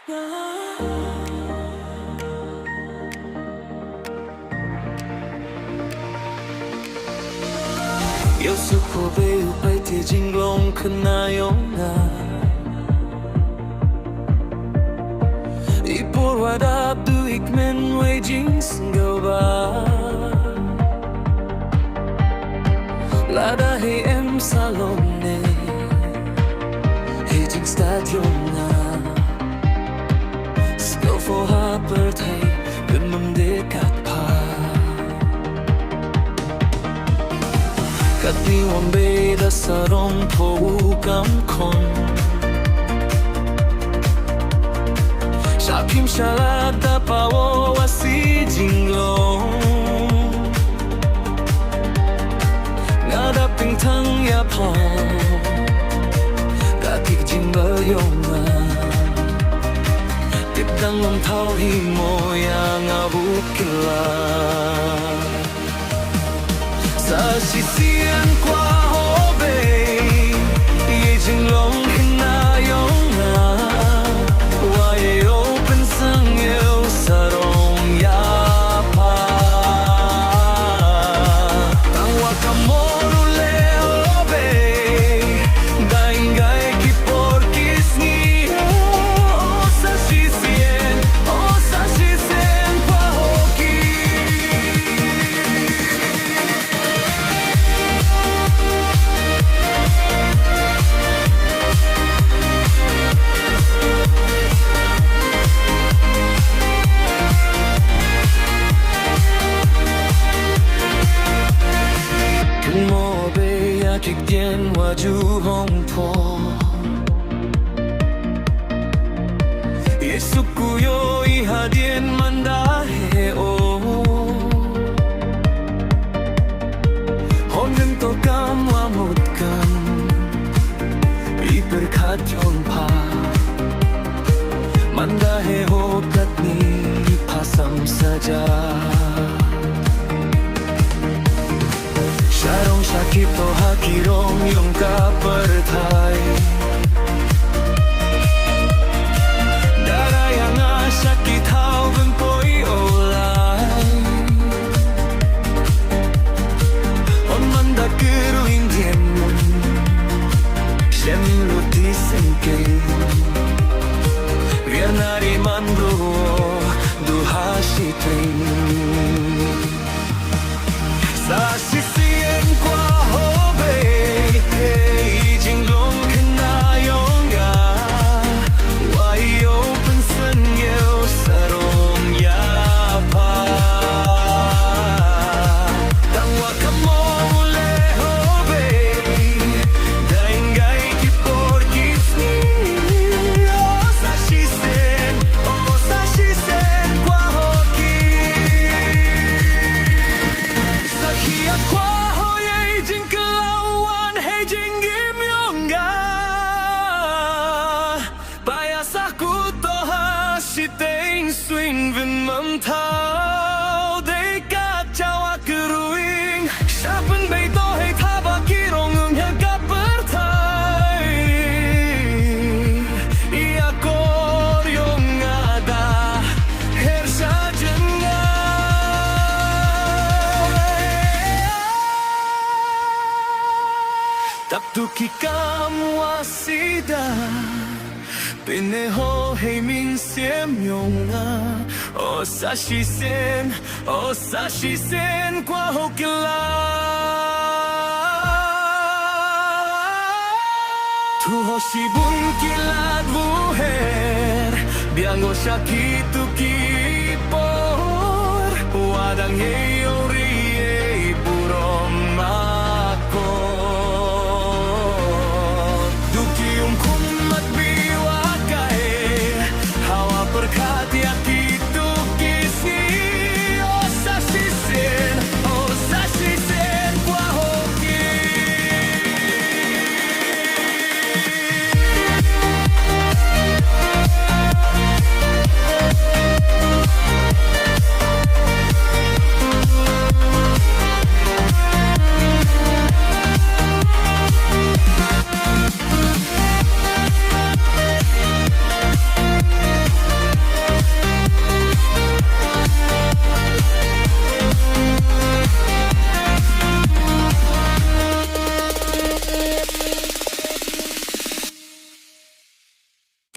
有时候被会贴近龙可那用啊Ipur wadap tu ikmen wajing singgawa Lada hey em salone Hejing stadion na Skill for hapert hey Gun mendekat pa Kati wambe da sarong po kam kon Shapim shalata pawo wasi jinglong Ngada ping tang ya pong Katik jingba yonga Tip dang long tau hi mo yang abukila Sa sisian kwa hobe Ye jinglong hina yonga Waye open sang eu sarong ya pa Tang wakamoru leo be Daingay ki por kisni O sa shisien kwa hoki Mo be ya kik dien wa ju hong po Yesu ku yo I hadien manda he o Hon gen to kam wa mut kan I berkat yon pa Manda he ho kat ni pasam saja Sharong sakit to hakirong yung kapertay Darayang sakit hawang po'y olay On manda keruing diemun Shem luti sengke Biar nari man bro duhashi train Sa sisian kwa hobe Hey jinglong kenayong ya Wai open san yeo sarong ya pa Tang wakamo le hobe Daingay ki por kisni O sa shisen kwa hoki Sa hiya kwa hoye jing kelawan hey jing gimyonga Bayasa ku to hashiteng swing vin mam tao De ka chawa keruing Shapen bay to hey taba kirong ya kapertai Ia kor yung ada her sajenga Tak tuki kam wasida Pineho hey min siem yonga O sa shisen kwa hokila Tu hoshibun kilat buher Biango shakitu kipor Wadang heyo